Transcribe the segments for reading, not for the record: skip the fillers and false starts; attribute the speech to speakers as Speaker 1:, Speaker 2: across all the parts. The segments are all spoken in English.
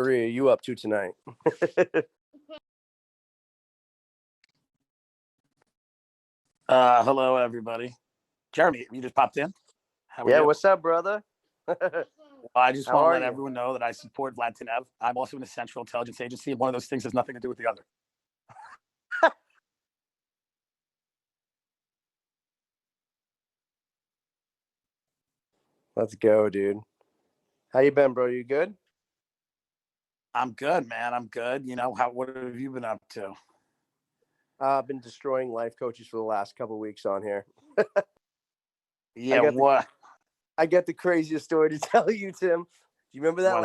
Speaker 1: are you up to tonight?
Speaker 2: Hello, everybody. Jeremy, you just popped in.
Speaker 1: How are you? What's up, brother?
Speaker 2: Well, I just want to let everyone know that I support Vlad Tenev. I'm also in the Central Intelligence Agency, and one of those things has nothing to do with the other.
Speaker 1: Let's go, dude. How you been, bro? You good?
Speaker 2: I'm good, man. I'm good. You know, what have you been up to?
Speaker 1: I've been destroying life coaches for the last couple of weeks on here.
Speaker 2: Yeah, what?
Speaker 1: I got the craziest story to tell you, Tim. Do you remember that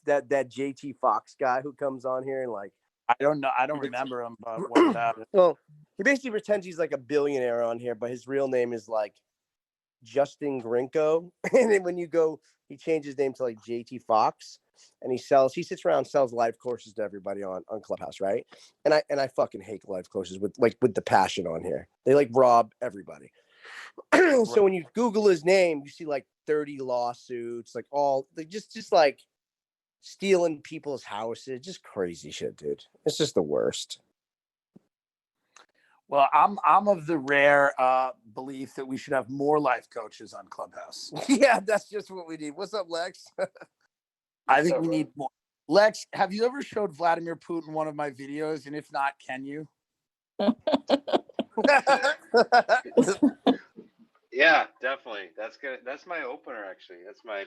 Speaker 1: that JT Fox guy who comes on here and like?
Speaker 2: I don't know. I don't remember him, but what about it?
Speaker 1: Well, he basically pretends he's like a billionaire on here, but his real name is like Justin Grinko. And then when you go, he changed his name to like JT Fox, and he sits around, sells life courses to everybody on Clubhouse, right? And I fucking hate life courses with the passion on here. They like rob everybody. So when you Google his name, you see like 30 lawsuits, like just like stealing people's houses, just crazy shit, dude. It's just the worst.
Speaker 2: Well, I'm of the rare belief that we should have more life coaches on Clubhouse.
Speaker 1: Yeah, that's just what we need. What's up, Lex?
Speaker 2: I think we need more. Lex, have you ever showed Vladimir Putin one of my videos? And if not, can you?
Speaker 3: Yeah, definitely. That's good. That's my opener, actually. That's my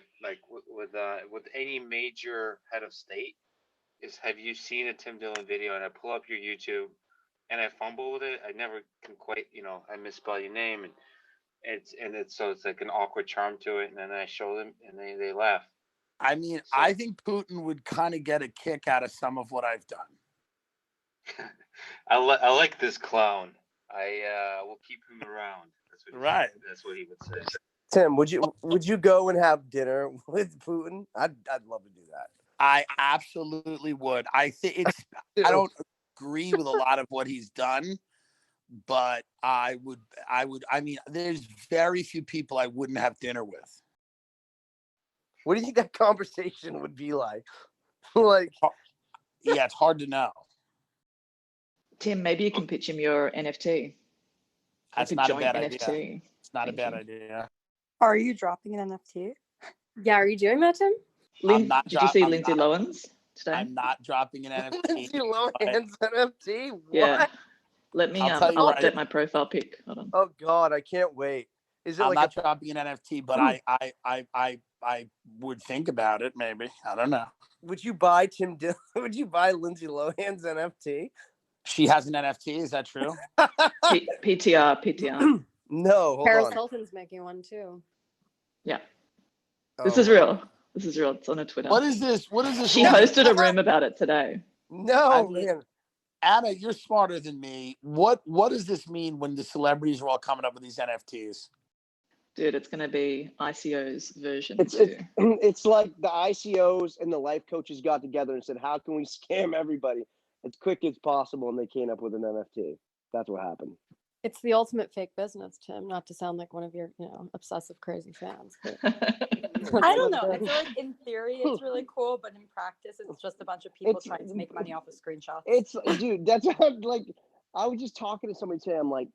Speaker 3: with any major head of state. Is have you seen a Tim Dillon video? And I pull up your YouTube, and I fumble with it. I never can quite, I misspell your name, and it's like an awkward charm to it. And then I show them, and they laugh.
Speaker 2: I mean, so, I think Putin would kind of get a kick out of some of what I've done.
Speaker 3: I like this clown. I will keep him around. That's what he would say.
Speaker 1: Tim, would you go and have dinner with Putin? I'd love to do that.
Speaker 2: I absolutely would. I think I don't agree with a lot of what he's done, but I would. I mean, there's very few people I wouldn't have dinner with.
Speaker 1: What do you think that conversation would be like? Like,
Speaker 2: yeah, it's hard to know.
Speaker 4: Tim, maybe you can pitch him your NFT.
Speaker 2: That's not a bad idea. It's not a bad idea.
Speaker 5: Are you dropping an NFT? Yeah, are you doing that, Tim?
Speaker 4: Did you see Lindsay Lohan's today?
Speaker 2: I'm not dropping an NFT.
Speaker 1: Lindsay Lohan's NFT? What?
Speaker 4: Yeah. Let me, I'll update my profile pic. Hold on.
Speaker 1: Oh, God, I can't wait. Is it
Speaker 2: I'm not dropping an NFT, but I would think about it, maybe. I don't know.
Speaker 1: Would you buy would you buy Lindsay Lohan's NFT?
Speaker 2: She has an NFT, is that true?
Speaker 4: PTR.
Speaker 1: No,
Speaker 5: Paris Hilton's making one too.
Speaker 4: Yeah. This is real. It's on her Twitter.
Speaker 2: What is this?
Speaker 4: She hosted a room about it today.
Speaker 1: No, man.
Speaker 2: Anna, you're smarter than me. What does this mean when the celebrities are all coming up with these NFTs?
Speaker 4: Dude, it's going to be ICO's version.
Speaker 1: It's like the ICOs and the life coaches got together and said, how can we scam everybody as quick as possible? And they came up with an NFT. That's what happened.
Speaker 5: It's the ultimate fake business, Tim, not to sound like one of your, obsessive, crazy fans.
Speaker 6: I don't know. I feel like in theory it's really cool, but in practice it's just a bunch of people trying to make money off of screenshots.
Speaker 1: Dude, that's what I was just talking to somebody today. I'm like,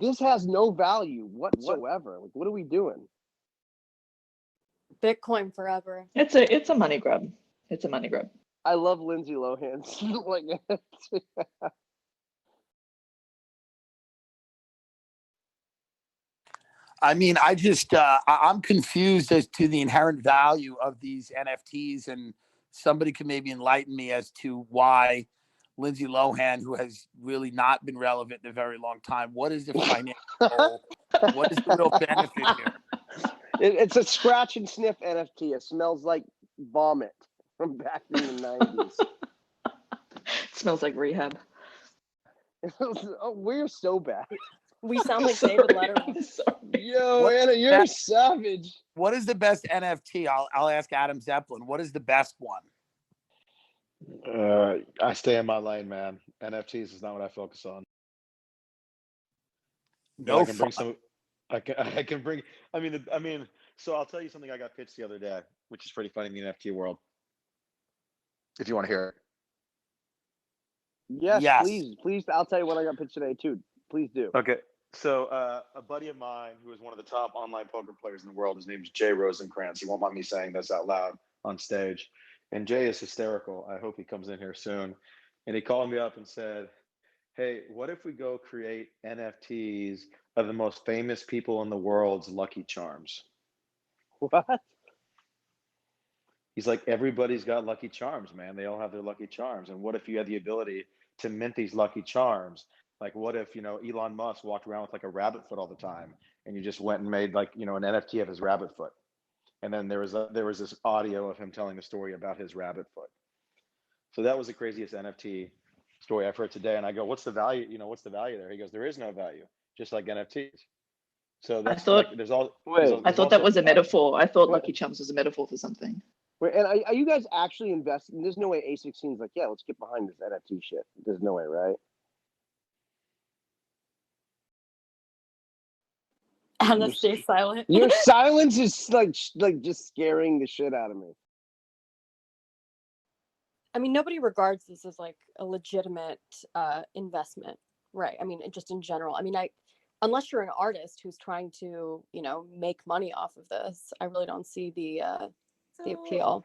Speaker 1: this has no value whatsoever. Like, what are we doing?
Speaker 5: Bitcoin forever.
Speaker 4: It's a money grab. It's a money grab.
Speaker 1: I love Lindsay Lohan's
Speaker 2: I mean, I'm confused as to the inherent value of these NFTs, and somebody can maybe enlighten me as to why Lindsay Lohan, who has really not been relevant in a very long time, what is the financial goal? What is the real benefit here?
Speaker 1: It's a scratch and sniff NFT. It smells like vomit from back in the 90s.
Speaker 4: It smells like rehab.
Speaker 1: Oh, we're so bad.
Speaker 5: We sound like David Letterman.
Speaker 1: Yo, Anna, you're a savage.
Speaker 2: What is the best NFT? I'll ask Adam Zeppelin. What is the best one?
Speaker 7: I stay in my lane, man. NFTs is not what I focus on.
Speaker 2: No,
Speaker 7: I can bring some. I can bring. I mean. So I'll tell you something I got pitched the other day, which is pretty funny in the NFT world. if you want to hear it.
Speaker 1: Yes,
Speaker 2: Yes.
Speaker 1: please. I'll tell you what I got pitched today too. Please do.
Speaker 7: Okay. So a buddy of mine who is one of the top online poker players in the world, his name is Jay Rosenkrantz. He won't mind me saying this out loud on stage. And Jay is hysterical. I hope he comes in here soon. And he called me up and said, hey, what if we go create NFTs of the most famous people in the world's Lucky Charms?
Speaker 1: What?
Speaker 7: He's like, everybody's got Lucky Charms, man. They all have their Lucky Charms. And what if you had the ability to mint these Lucky Charms? Like, what if, Elon Musk walked around with like a rabbit foot all the time and you just went and made like, an NFT of his rabbit foot. And then there was this audio of him telling a story about his rabbit foot. So that was the craziest NFT story I've heard today. And I go, what's the value? What's the value there? He goes, there is no value, just like NFTs. So that's
Speaker 4: thought-
Speaker 7: like, there's all.
Speaker 1: Wait.
Speaker 4: I thought that was a metaphor. I thought Lucky Charms was a metaphor for something.
Speaker 1: Wait, and are you guys actually investing? There's no way A16's like, yeah, let's get behind this NFT shit. There's no way, right?
Speaker 6: Anna, stay silent.
Speaker 1: Your silence is like just scaring the shit out of me.
Speaker 5: I mean, nobody regards this as like a legitimate investment, right? I mean, just in general. I mean, unless you're an artist who's trying to, make money off of this, I really don't see the appeal.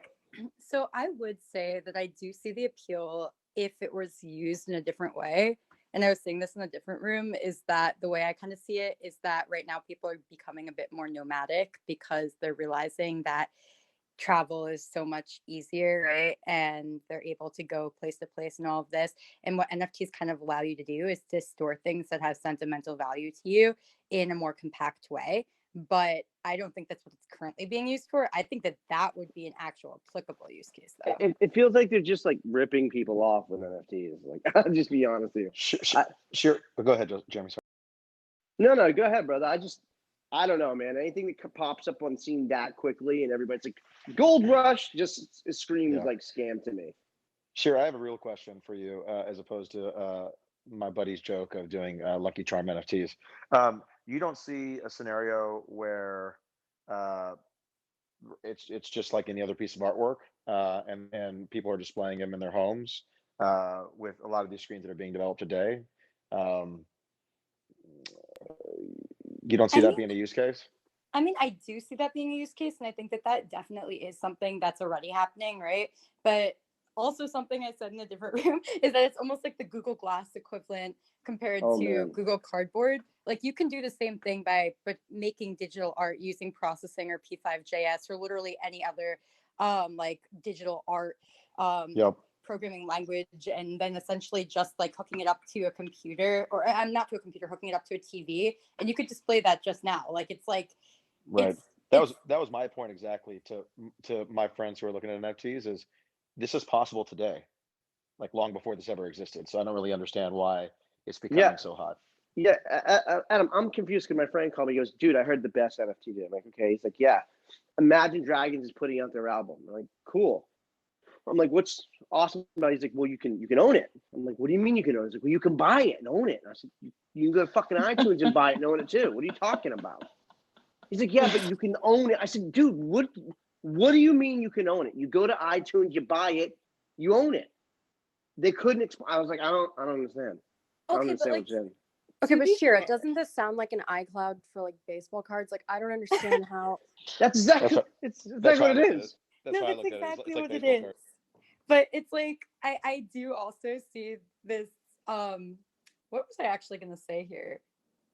Speaker 6: So I would say that I do see the appeal if it was used in a different way. And I was saying this in a different room, is that the way I kind of see it is that right now people are becoming a bit more nomadic because they're realizing that travel is so much easier, right? And they're able to go place to place and all of this. And what NFTs kind of allow you to do is to store things that have sentimental value to you in a more compact way. But I don't think that's what it's currently being used for. I think that would be an actual applicable use case, though.
Speaker 1: It feels like they're just like ripping people off with NFTs. Like, I'll just be honest with you.
Speaker 7: Sure. But go ahead, Jeremy. Sorry.
Speaker 1: No, go ahead, brother. I don't know, man. Anything that pops up on scene that quickly and everybody's like, gold rush, just screams like scam to me.
Speaker 7: Sure. I have a real question for you, as opposed to my buddy's joke of doing Lucky Charm NFTs. You don't see a scenario where it's just like any other piece of artwork, and people are displaying them in their homes with a lot of these screens that are being developed today. You don't see that being a use case?
Speaker 6: I mean, I do see that being a use case, and I think that definitely is something that's already happening, right? But also something I said in a different room is that it's almost like the Google Glass equivalent compared to Google Cardboard. Like, you can do the same thing by making digital art using processing or P5JS or literally any other like digital art programming language, and then essentially just like hooking it up to a computer, or I'm not to a computer, hooking it up to a TV, and you could display that just now. Like, it's like,
Speaker 7: right. That was my point exactly to my friends who are looking at NFTs, is this is possible today, like long before this ever existed. So I don't really understand why it's becoming so hot.
Speaker 1: Yeah, Adam, I'm confused because my friend called me. He goes, dude, I heard the best NFT did. I'm like, okay. He's like, yeah, Imagine Dragons is putting out their album. I'm like, cool. I'm like, what's awesome about it? He's like, well, you can own it. I'm like, what do you mean you can own it? He's like, well, you can buy it and own it. And I said, you can go to fucking iTunes and buy it and own it too. What are you talking about? He's like, yeah, but you can own it. I said, dude, what do you mean you can own it? You go to iTunes, you buy it, you own it. They couldn't I was like, I don't understand. I don't understand what you're saying.
Speaker 5: Okay, but Shira, doesn't this sound like an iCloud for like baseball cards? Like, I don't understand how.
Speaker 1: That's exactly what it is.
Speaker 6: That's exactly what it is. But it's like, I do also see this. What was I actually going to say here?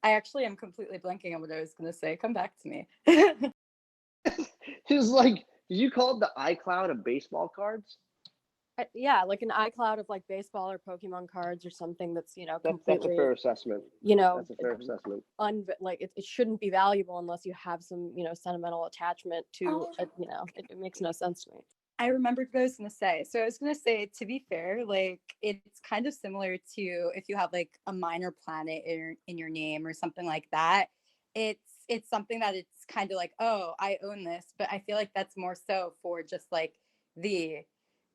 Speaker 6: I actually am completely blanking on what I was going to say. Come back to me.
Speaker 1: He's like, did you call it the iCloud of baseball cards?
Speaker 5: Yeah, like an iCloud of like baseball or Pokemon cards or something that's, completely.
Speaker 1: That's a fair assessment. That's a fair assessment.
Speaker 5: Like it shouldn't be valuable unless you have some, sentimental attachment to, it makes no sense to me.
Speaker 6: I remembered what I was going to say. So I was going to say, to be fair, like, it's kind of similar to if you have like a minor planet in your name or something like that. It's something that it's kind of like, oh, I own this. But I feel like that's more so for just like the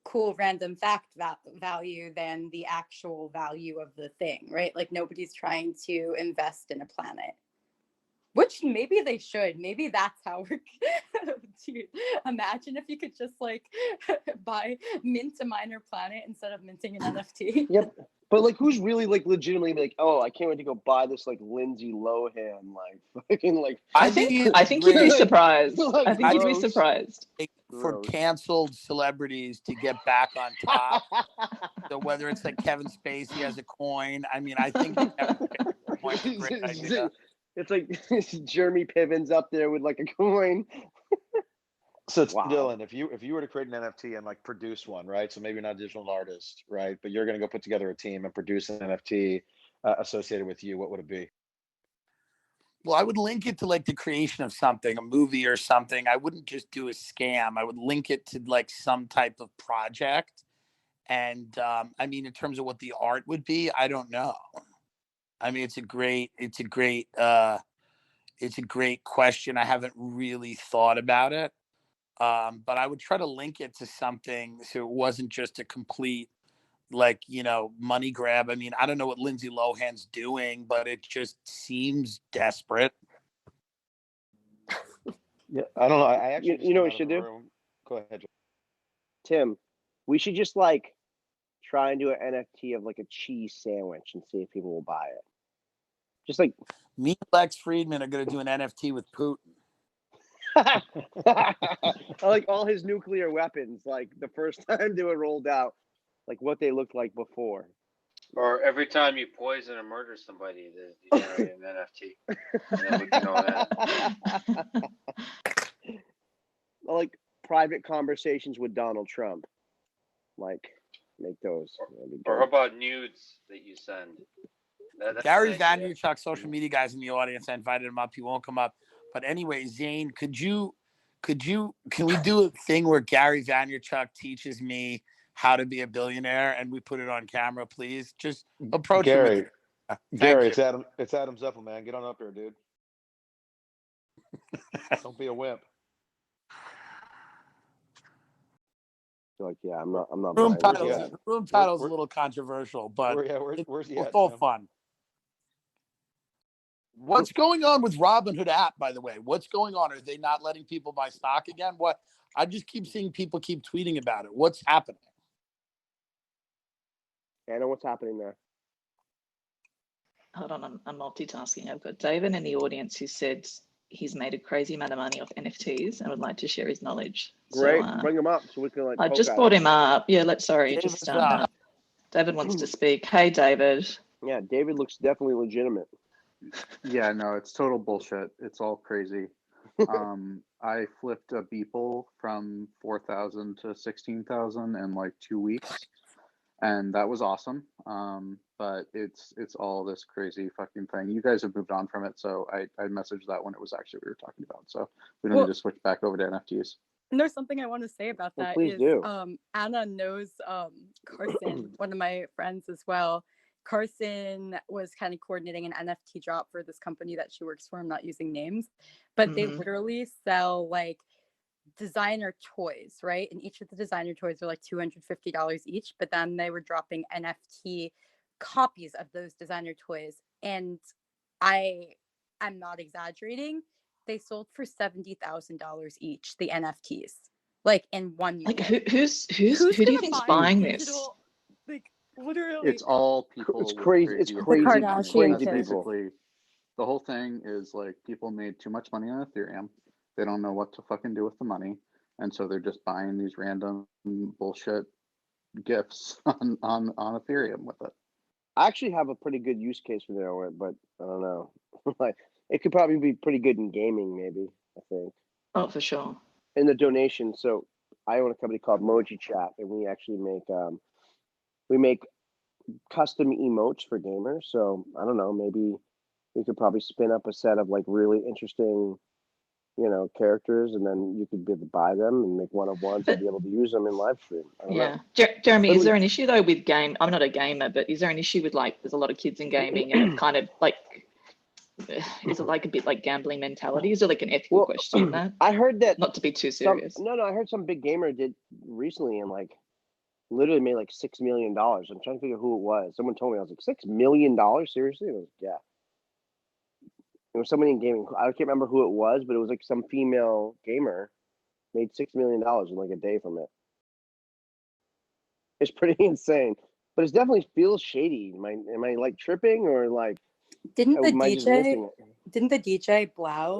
Speaker 6: cool random fact value than the actual value of the thing, right? Like, nobody's trying to invest in a planet. Which maybe they should. Maybe that's how we're. Dude, imagine if you could just like mint a minor planet instead of minting an NFT.
Speaker 1: Yep. But like, who's really like legitimately like, oh, I can't wait to go buy this like Lindsay Lohan like fucking like.
Speaker 4: I think you'd be surprised.
Speaker 1: Like,
Speaker 4: I think you'd be
Speaker 1: gross.
Speaker 4: surprised.
Speaker 2: For
Speaker 1: Gross.
Speaker 2: canceled celebrities to get back on top. So whether it's like Kevin Spacey has a coin, I mean, I think coin's a great idea.
Speaker 1: It's like Jeremy Piven's up there with like a coin.
Speaker 7: So it's
Speaker 1: Wow.
Speaker 7: Dillon, if you were to create an NFT and like produce one, right? So maybe you're not a digital artist, right? But you're gonna go put together a team and produce an NFT associated with you. What would it be?
Speaker 2: Well, I would link it to like the creation of something, a movie or something. I wouldn't just do a scam. I would link it to like some type of project. And I mean, in terms of what the art would be, I don't know. I mean, it's a great question. I haven't really thought about it. But I would try to link it to something so it wasn't just a complete like, money grab. I mean, I don't know what Lindsay Lohan's doing, but it just seems desperate.
Speaker 7: Yeah, I don't know. I actually
Speaker 1: you know what we should do?
Speaker 7: Go ahead, Joe.
Speaker 1: Tim, we should just like try and do an NFT of like a cheese sandwich and see if people will buy it. Just like
Speaker 2: me and Lex Friedman are going to do an NFT with Putin.
Speaker 1: like all his nuclear weapons, like the first time they were rolled out, like what they looked like before.
Speaker 3: Or every time you poison or murder somebody, you generate an NFT. And then we can know that.
Speaker 1: Like private conversations with Donald Trump. Like make those.
Speaker 3: Or how about nudes that you send?
Speaker 2: Gary Vaynerchuk, social media guys in the audience. I invited him up. He won't come up. But anyway, Zane, can we do a thing where Gary Vaynerchuk teaches me how to be a billionaire and we put it on camera, please? Just approach
Speaker 7: Gary.
Speaker 2: him.
Speaker 7: Gary, it's Adam Zeppel, man. Get on up here, dude. Don't be a wimp.
Speaker 1: Like, yeah, I'm not
Speaker 2: Room
Speaker 1: buying it.
Speaker 2: title's a little controversial, but
Speaker 7: where's he at,
Speaker 2: it's all
Speaker 7: Tim?
Speaker 2: fun. What's going on with Robinhood app, by the way? What's going on? Are they not letting people buy stock again? What? I just keep seeing people keep tweeting about it. What's happening?
Speaker 1: Anna, what's happening there?
Speaker 4: Hold on, I'm multitasking. I've got David in the audience who said he's made a crazy amount of money off NFTs and would like to share his knowledge.
Speaker 1: Great, so, bring him up so we can like.
Speaker 4: I just brought him up. Yeah, David wants to speak. Hey, David.
Speaker 1: Yeah, David looks definitely legitimate.
Speaker 8: Yeah, no, it's total bullshit. It's all crazy. I flipped a Beeple from 4,000 to 16,000 in like 2 weeks, and that was awesome. But it's all this crazy fucking thing. You guys have moved on from it, so I messaged that when it was actually we were talking about. So we don't need to switch back over to NFTs.
Speaker 6: And there's something I want to say about that.
Speaker 1: Please do.
Speaker 6: Anna knows Carson, one of my friends as well. Carson was kind of coordinating an NFT drop for this company that she works for. I'm not using names, but they literally sell like designer toys, right? And each of the designer toys are like $250 each, but then they were dropping NFT copies of those designer toys. And I'm not exaggerating. They sold for $70,000 each, the NFTs, like in 1 year.
Speaker 4: Like who do you think's buying this?
Speaker 6: Like literally,
Speaker 8: it's all people.
Speaker 1: It's crazy. It's crazy.
Speaker 6: Crazy
Speaker 8: Basically, the whole thing is like people made too much money on Ethereum. They don't know what to fucking do with the money, and so they're just buying these random bullshit gifts on Ethereum with it.
Speaker 1: I actually have a pretty good use case for it, but I don't know. Like it could probably be pretty good in gaming, maybe. I think.
Speaker 4: Oh, for sure.
Speaker 1: In the donation, so I own a company called Moji Chat, and we actually make custom emotes for gamers. So I don't know, maybe we could probably spin up a set of like really interesting, characters, and then you could be able to buy them and make one-of-ones and be able to use them in live stream. I don't know.
Speaker 4: Jeremy, is there an issue though with game? I'm not a gamer, but is there an issue with like there's a lot of kids in gaming and it kind of like is it like a bit like gambling mentality? Is it like an ethical question in that?
Speaker 1: I heard that,
Speaker 4: not to be too serious.
Speaker 1: I heard some big gamer did recently and like literally made like $6 million. I'm trying to figure who it was. Someone told me. I was like, $6 million? Seriously? I was like, yeah. It was somebody in gaming. I can't remember who it was, but it was like some female gamer made $6 million in like a day from it. It's pretty insane, but it definitely feels shady. Am I like tripping or like?
Speaker 6: Didn't the
Speaker 1: am I just missing
Speaker 6: DJ
Speaker 1: it?
Speaker 6: didn't the DJ Blau